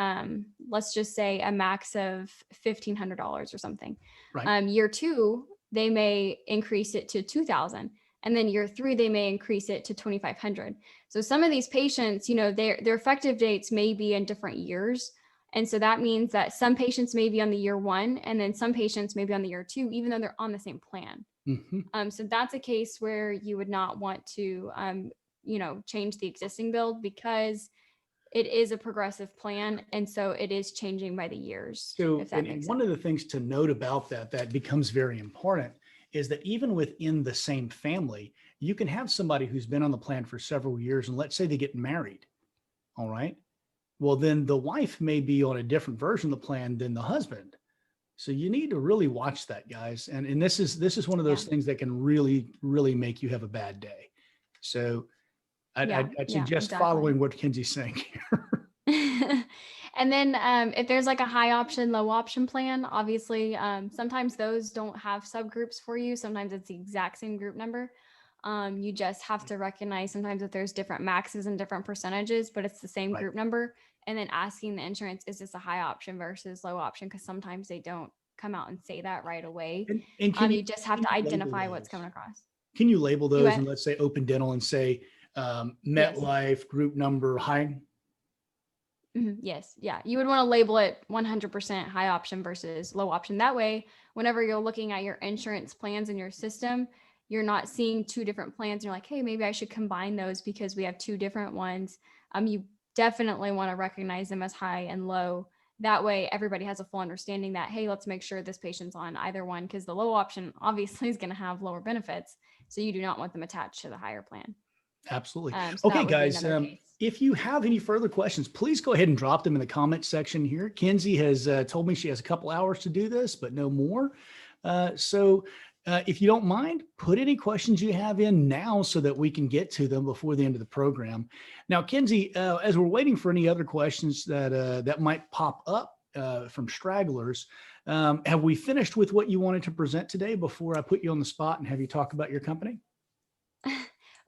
let's just say, a max of $1,500 or something. Right. Year 2, they may increase it to $2,000. And then year 3, they may increase it to $2,500. So some of these patients, their effective dates may be in different years. And so that means that some patients may be on the year 1, and then some patients may be on the year 2, even though they're on the same plan. Mm-hmm. So that's a case where you would not want to, change the existing build, because it is a progressive plan. And so it is changing by the years, So, if that and makes one sense. of the things to note about that becomes very important is that even within the same family, you can have somebody who's been on the plan for several years, and let's say they get married. All right. Well, then the wife may be on a different version of the plan than the husband. So you need to really watch that, guys. And this is one of those Yeah. things that can really, really make you have a bad day. So I'd Yeah, suggest exactly. following what Kinsey's saying here. And then if there's like a high option, low option plan, obviously, sometimes those don't have subgroups for you. Sometimes it's the exact same group number. You just have to recognize sometimes that there's different maxes and different percentages, but it's the same Right. group number. And then asking the insurance, is this a high option versus low option? Because sometimes they don't come out and say that right away. And can You just have can to you label identify what's those? coming across. Can you label You those what? and let's say open dental and say Yes. MetLife group number high? Yes. Yeah. You would want to label it 100% high option versus low option. That way, whenever you're looking at your insurance plans in your system, you're not seeing two different plans. You're like, hey, maybe I should combine those because we have two different ones. You definitely want to recognize them as high and low. That way, everybody has a full understanding that, hey, let's make sure this patient's on either one, because the low option obviously is going to have lower benefits. So you do not want them attached to the higher plan. Absolutely. So Okay, that would be guys. another case. If you have any further questions, please go ahead and drop them in the comment section here. Kinzie has told me she has a couple hours to do this, but no more. So if you don't mind, put any questions you have in now so that we can get to them before the end of the program. Now, Kinzie, as we're waiting for any other questions that might pop up from stragglers, have we finished with what you wanted to present today before I put you on the spot and have you talk about your company?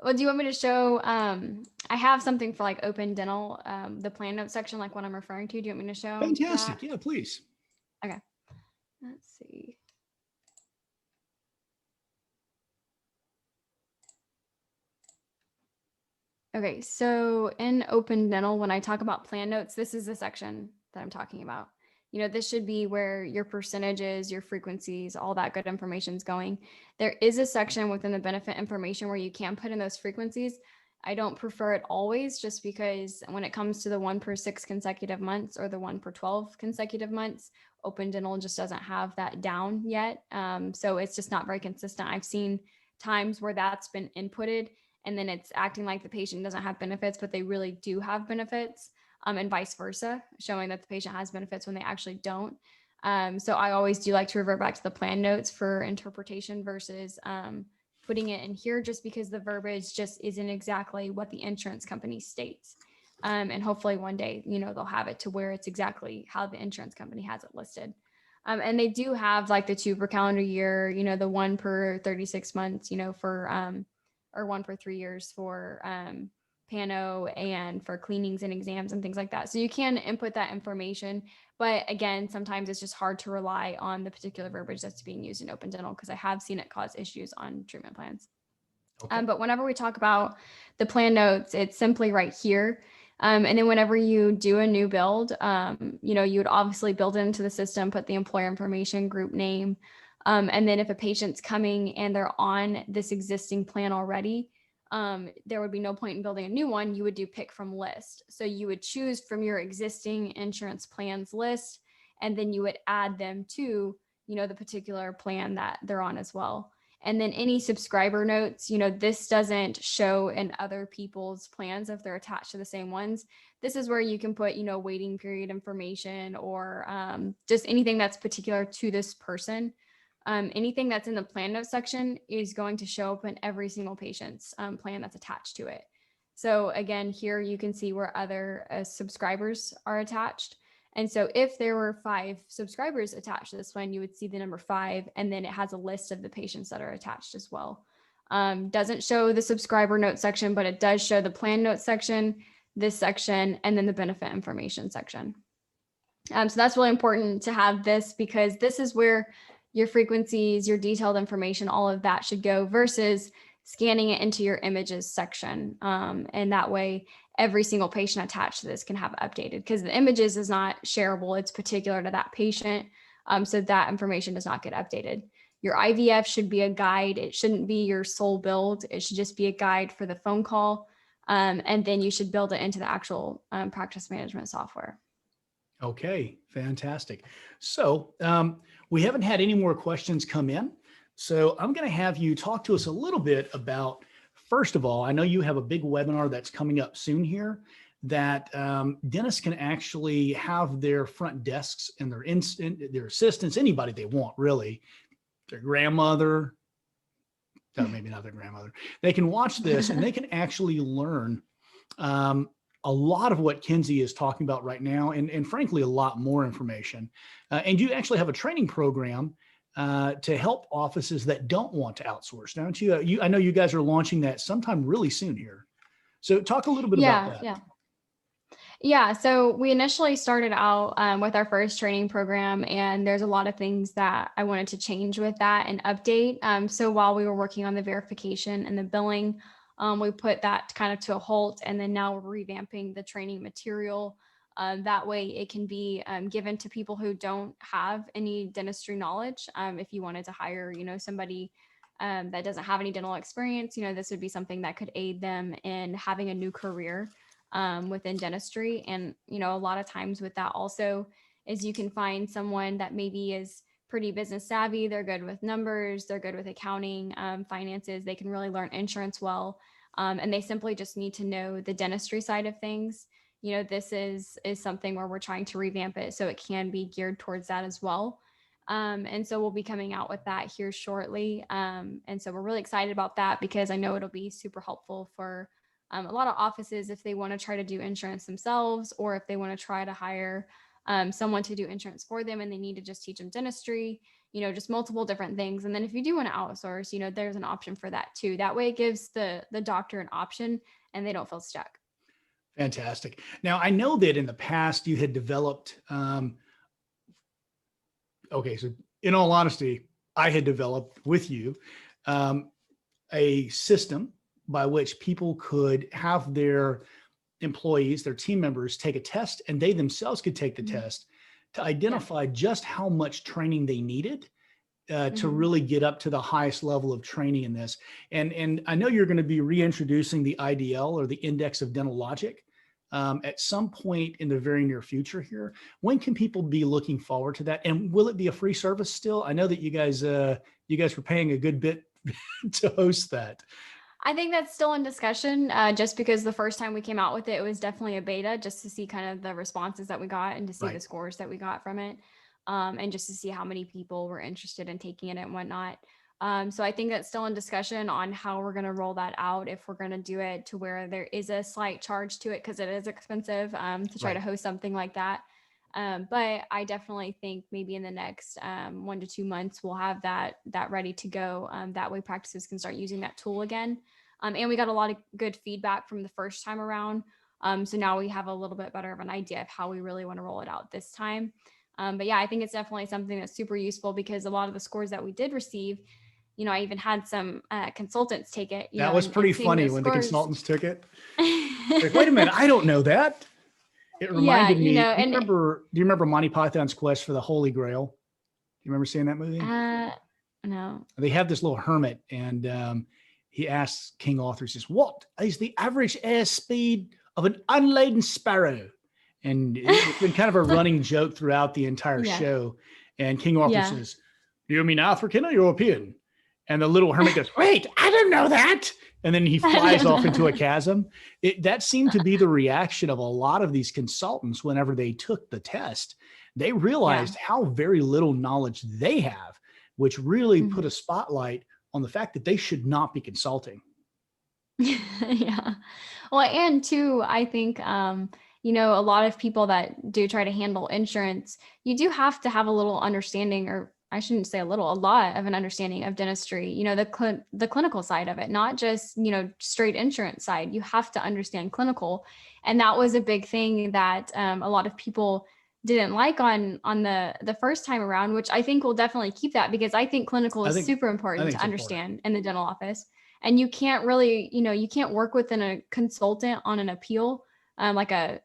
Well, do you want me to show? I have something for like open dental, the plan note section, like what I'm referring to. Do you want me to show Fantastic. that? Yeah, please. Okay. Let's see. Okay, so in open dental, when I talk about plan notes, this is the section that I'm talking about. This should be where your percentages, your frequencies, all that good information is going. There is a section within the benefit information where you can put in those frequencies. I don't prefer it always, just because when it comes to the 1 per 6 consecutive months or the 1 per 12 consecutive months, open dental just doesn't have that down yet. So it's just not very consistent. I've seen times where that's been inputted and then it's acting like the patient doesn't have benefits, but they really do have benefits, and vice versa, showing that the patient has benefits when they actually don't. So I always do like to revert back to the plan notes for interpretation versus putting it in here, just because the verbiage just isn't exactly what the insurance company states. And hopefully one day, they'll have it to where it's exactly how the insurance company has it listed. And they do have like the 2 per calendar year, the 1 per 36 months, for, or 1 per 3 years for Pano and for cleanings and exams and things like that. So you can input that information, but again, sometimes it's just hard to rely on the particular verbiage that's being used in open dental, because I have seen it cause issues on treatment plans. Okay. But whenever we talk about the plan notes, it's simply right here. And then whenever you do a new build, you would obviously build it into the system, put the employer information, group name. And then if a patient's coming and they're on this existing plan already, there would be no point in building a new one. You would do pick from list. So you would choose from your existing insurance plans list, and then you would add them to, the particular plan that they're on as well. And then any subscriber notes, this doesn't show in other people's plans if they're attached to the same ones. This is where you can put, waiting period information, or just anything that's particular to this person. Anything that's in the plan notes section is going to show up in every single patient's plan that's attached to it. So again, here you can see where other subscribers are attached. And so if there were 5 subscribers attached to this plan, you would see the number 5, and then it has a list of the patients that are attached as well. Doesn't show the subscriber note section, but it does show the plan note section, this section, and then the benefit information section. So that's really important to have this, because this is where your frequencies, your detailed information, all of that should go, versus scanning it into your images section. And that way, every single patient attached to this can have it updated, because the images is not shareable. It's particular to that patient. So that information does not get updated. Your IVF should be a guide. It shouldn't be your sole build. It should just be a guide for the phone call. And then you should build it into the actual practice management software. Okay, fantastic. So we haven't had any more questions come in. So I'm going to have you talk to us a little bit about, first of all, I know you have a big webinar that's coming up soon here that dentists can actually have their front desks and their assistants, anybody they want, really, their grandmother, maybe not their grandmother, they can watch this and they can actually learn a lot of what Kinzie is talking about right now, and frankly, a lot more information. And you actually have a training program to help offices that don't want to outsource, don't you? I know you guys are launching that sometime really soon here. So talk a little bit about that. Yeah. So we initially started out with our first training program, and there's a lot of things that I wanted to change with that and update. So while we were working on the verification and the billing, we put that kind of to a halt, and then now we're revamping the training material. That way it can be given to people who don't have any dentistry knowledge. If you wanted to hire, somebody that doesn't have any dental experience, this would be something that could aid them in having a new career within dentistry. And, a lot of times with that also is you can find someone that maybe is pretty business savvy. They're good with numbers. They're good with accounting, finances. They can really learn insurance well. And they simply just need to know the dentistry side of things. This is something where we're trying to revamp it so it can be geared towards that as well. And so we'll be coming out with that here shortly. And so we're really excited about that, because I know it'll be super helpful for a lot of offices if they want to try to do insurance themselves, or if they want to try to hire someone to do insurance for them and they need to just teach them dentistry, just multiple different things. And then if you do want to outsource, there's an option for that too. That way it gives the doctor an option and they don't feel stuck. Fantastic. Now, I know that in the past you had developed, so in all honesty, I had developed with you a system by which people could have their employees, their team members, take a test, and they themselves could take the test to identify just how much training they needed to really get up to the highest level of training in this. And I know you're going to be reintroducing the IDL, or the Index of Dentalogic, at some point in the very near future here. When can people be looking forward to that? And will it be a free service still? I know that you guys were paying a good bit to host that. I think that's still in discussion, just because the first time we came out with it, it was definitely a beta just to see kind of the responses that we got and to see the scores that we got from it, and just to see how many people were interested in taking it and whatnot. So I think that's still in discussion on how we're going to roll that out, if we're going to do it to where there is a slight charge to it, because it is expensive to try to host something like that. But I definitely think maybe in the next 1 to 2 months, we'll have that ready to go. That way practices can start using that tool again. And we got a lot of good feedback from the first time around. So now we have a little bit better of an idea of how we really want to roll it out this time. But yeah, I think it's definitely something that's super useful, because a lot of the scores that we did receive, I even had some consultants take it. That was pretty funny when the consultants took it. Like, wait a minute, I don't know that. It reminded me. Do you remember Monty Python's Quest for the Holy Grail? Do you remember seeing that movie? No. They have this little hermit, and he asks King Arthur, he says, "What is the average airspeed of an unladen sparrow?" And it's been kind of a running joke throughout the entire show. And King Arthur says, "Do you mean African or European?" And the little hermit goes, "Wait, I don't know that." And then he flies off into a chasm. That seemed to be the reaction of a lot of these consultants whenever they took the test. They realized how very little knowledge they have, which really put a spotlight on the fact that they should not be consulting. Yeah. Well, and too, I think, a lot of people that do try to handle insurance, you do have to have a little understanding, or I shouldn't say a lot of an understanding of dentistry, the clinical side of it, not just, straight insurance side. You have to understand clinical. And that was a big thing that a lot of people didn't like on the first time around, which I think will definitely keep that, because I think clinical is super important to understand in the dental office. And you can't really, you can't work within a consultant on an appeal, like a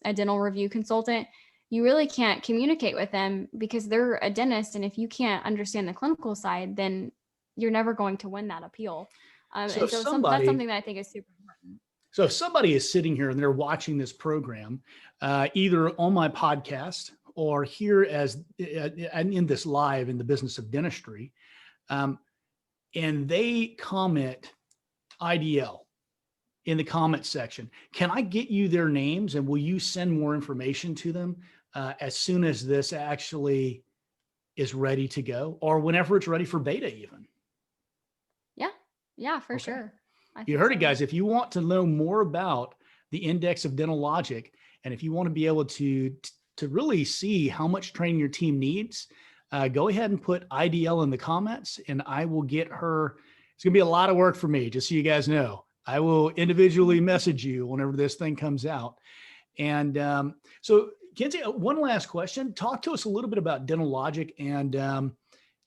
dental review consultant. You really can't communicate with them because they're a dentist. And if you can't understand the clinical side, then you're never going to win that appeal. So that's something that I think is super important. So if somebody is sitting here and they're watching this program, either on my podcast or here as in this live in the business of dentistry, and they comment IDL in the comment section, can I get you their names and will you send more information to them as soon as this actually is ready to go, or whenever it's ready for beta even? Yeah, for sure. You heard it, guys. If you want to know more about the index of Dentalogic, and if you want to be able to really see how much training your team needs, go ahead and put IDL in the comments, and I will get her. It's going to be a lot of work for me, just so you guys know. I will individually message you whenever this thing comes out. And so, Kinzie, one last question. Talk to us a little bit about Dentalogic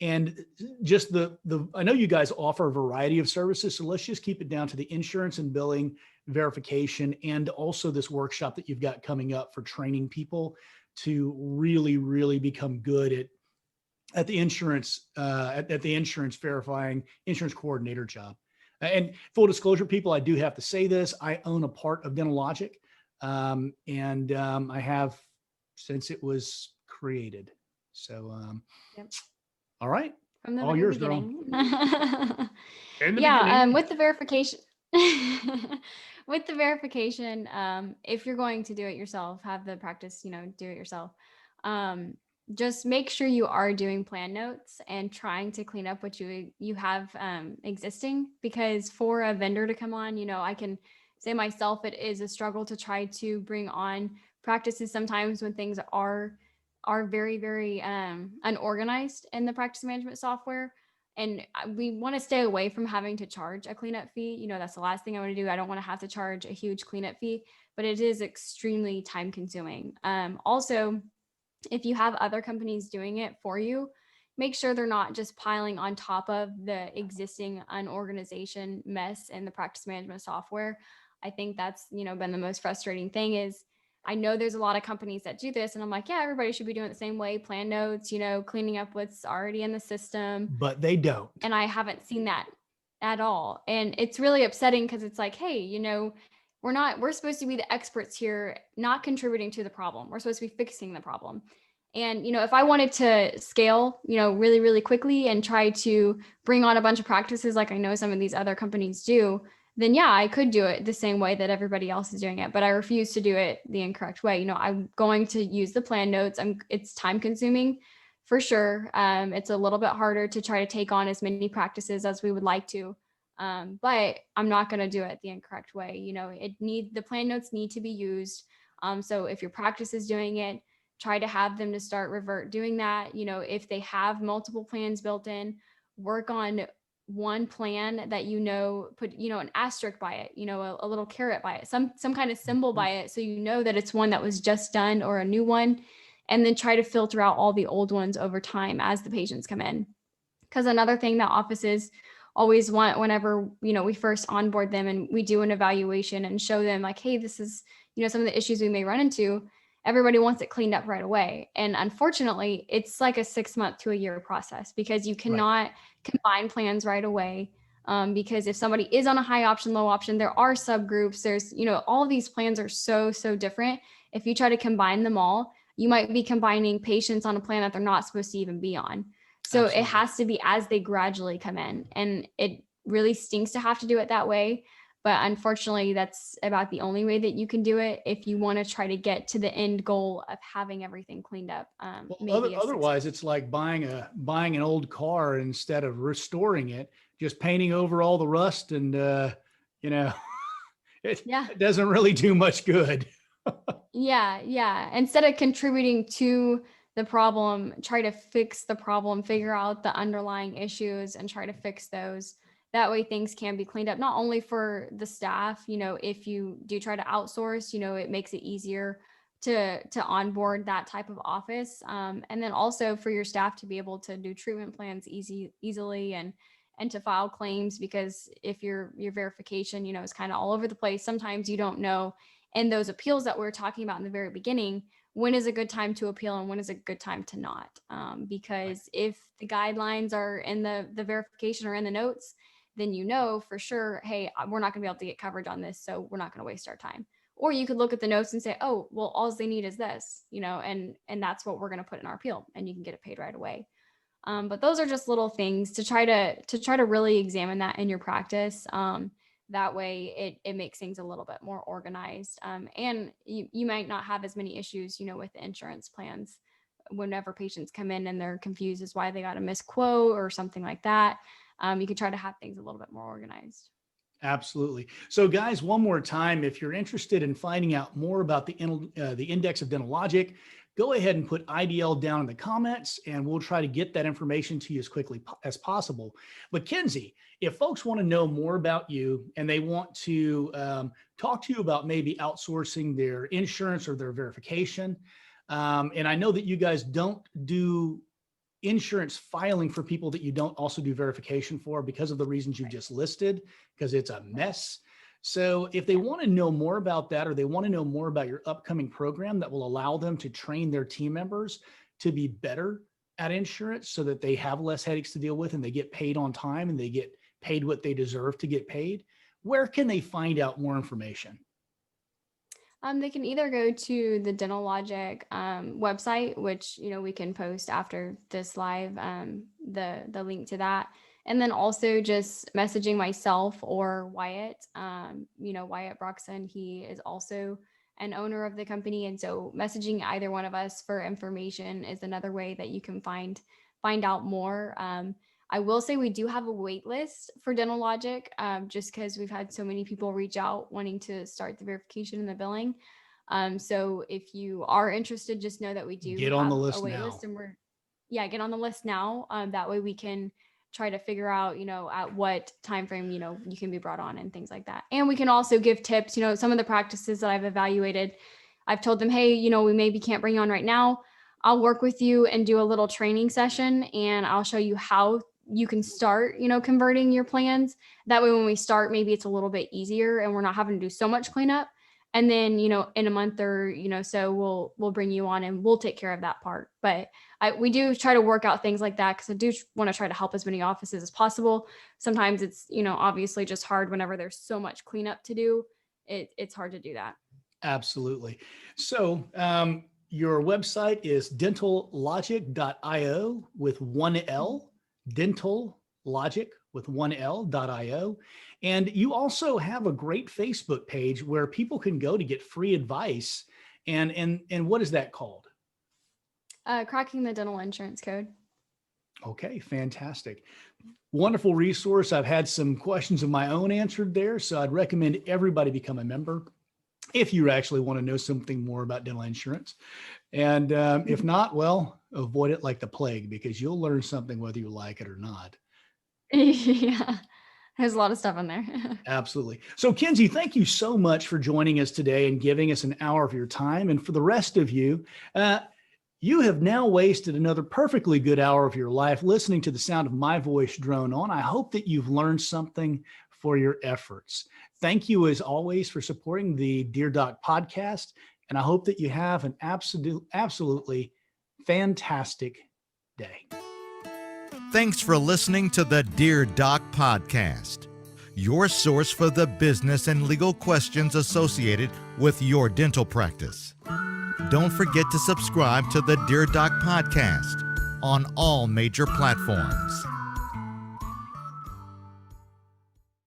and just I know you guys offer a variety of services, so let's just keep it down to the insurance and billing verification, and also this workshop that you've got coming up for training people to really, really become good at the insurance, at the insurance verifying insurance coordinator job. And full disclosure, people, I do have to say this. I own a part of Dentalogic, and I have since it was created. So, all right. From the all yours, beginning. With the verification, if you're going to do it yourself, have the practice, do it yourself. Just make sure you are doing plan notes and trying to clean up what you have existing, because for a vendor to come on, I can say myself, it is a struggle to try to bring on practices sometimes when things are very, very unorganized in the practice management software. And we want to stay away from having to charge a cleanup fee. That's the last thing I want to do. I don't want to have to charge a huge cleanup fee, but it is extremely time consuming. Also, if you have other companies doing it for you, make sure they're not just piling on top of the existing unorganization mess in the practice management software. I think that's, been the most frustrating thing. Is I know there's a lot of companies that do this, and I'm like, yeah, everybody should be doing it the same way, plan notes, cleaning up what's already in the system. But they don't. And I haven't seen that at all. And it's really upsetting, because it's like, hey, we're supposed to be the experts here, not contributing to the problem. We're supposed to be fixing the problem. And, if I wanted to scale, really, really quickly and try to bring on a bunch of practices like I know some of these other companies do, then yeah, I could do it the same way that everybody else is doing it, but I refuse to do it the incorrect way. I'm going to use the plan notes. It's time consuming for sure. It's a little bit harder to try to take on as many practices as we would like to. But I'm not going to do it the incorrect way. The plan notes need to be used. So if your practice is doing it, try to have them to start revert doing that. If they have multiple plans built in, work on one plan that, put, an asterisk by it, a little caret by it, some kind of symbol by it. So that it's one that was just done or a new one, and then try to filter out all the old ones over time as the patients come in. Because another thing that offices always want whenever, we first onboard them and we do an evaluation and show them like, hey, this is, some of the issues we may run into, everybody wants it cleaned up right away. And unfortunately, it's like a 6 month to a year process because you cannot combine plans right away. Because if somebody is on a high option, low option, there are subgroups. There's, all of these plans are so different. If you try to combine them all, you might be combining patients on a plan that they're not supposed to even be on. So Absolutely. It has to be as they gradually come in, and it really stinks to have to do it that way. But unfortunately, that's about the only way that you can do it if you want to try to get to the end goal of having everything cleaned up. Otherwise, it's like buying an old car instead of restoring it, just painting over all the rust, and it doesn't really do much good. Yeah. Instead of contributing to the problem, try to fix the problem, figure out the underlying issues and try to fix those. That way things can be cleaned up, not only for the staff, if you do try to outsource, it makes it easier to onboard that type of office. And then also for your staff to be able to do treatment plans easily and to file claims, because if your verification, is kind of all over the place, sometimes you don't know. And those appeals that we were talking about in the very beginning, when is a good time to appeal and when is a good time to not? Because if the guidelines are in the verification or in the notes, then for sure, hey, we're not going to be able to get coverage on this, so we're not going to waste our time. Or you could look at the notes and say, oh, well, all they need is this, and that's what we're going to put in our appeal, and you can get it paid right away. But those are just little things to try to really examine that in your practice. That way it makes things a little bit more organized. And you might not have as many issues, with the insurance plans whenever patients come in and they're confused as why they got a misquote or something like that. You can try to have things a little bit more organized. Absolutely. So guys, one more time, if you're interested in finding out more about the index of Dentalogic, go ahead and put IDL down in the comments and we'll try to get that information to you as quickly as possible. But Kinzie, if folks want to know more about you and they want to talk to you about maybe outsourcing their insurance or their verification, and I know that you guys don't do insurance filing for people that you don't also do verification for because of the reasons you just listed, because it's a mess. So if they want to know more about that, or they want to know more about your upcoming program that will allow them to train their team members to be better at insurance so that they have less headaches to deal with and they get paid on time and they get paid what they deserve to get paid, where can they find out more information? They can either go to the Dentalogic website, which, we can post after this live, the link to that. And then also just messaging myself or Wyatt, Wyatt Broxson. He is also an owner of the company. And so messaging either one of us for information is another way that you can find out more. I will say we do have a wait list for Dentalogic, just because we've had so many people reach out wanting to start the verification and the billing. So if you are interested, just know that we do get on the list a wait now. List, and get on the list now. That way we can try to figure out, at what time frame, you can be brought on and things like that. And we can also give tips. Some of the practices that I've evaluated, I've told them, hey, we maybe can't bring you on right now. I'll work with you and do a little training session, and I'll show you how you can start, converting your plans. That way, when we start, maybe it's a little bit easier and we're not having to do so much cleanup. And then, in a month or, so we'll bring you on and we'll take care of that part. But we do try to work out things like that, because I do want to try to help as many offices as possible. Sometimes it's, obviously just hard whenever there's so much cleanup to do. It's hard to do that. Absolutely. So, Your website is dentalogic.io with one L, dentalogic with one L.io. And you also have a great Facebook page where people can go to get free advice. And what is that called? Cracking the dental insurance code. Okay, fantastic. Wonderful resource. I've had some questions of my own answered there, so I'd recommend everybody become a member if you actually want to know something more about dental insurance. And if not, well, avoid it like the plague, because you'll learn something whether you like it or not. Yeah, there's a lot of stuff in there. Absolutely. So Kinzie, thank you so much for joining us today and giving us an hour of your time. And for the rest of you, you have now wasted another perfectly good hour of your life listening to the sound of my voice drone on. I hope that you've learned something for your efforts. Thank you, as always, for supporting the Dear Doc podcast. And I hope that you have an absolutely fantastic day. Thanks for listening to the Dear Doc podcast, your source for the business and legal questions associated with your dental practice. Don't forget to subscribe to the Dear Doc podcast on all major platforms.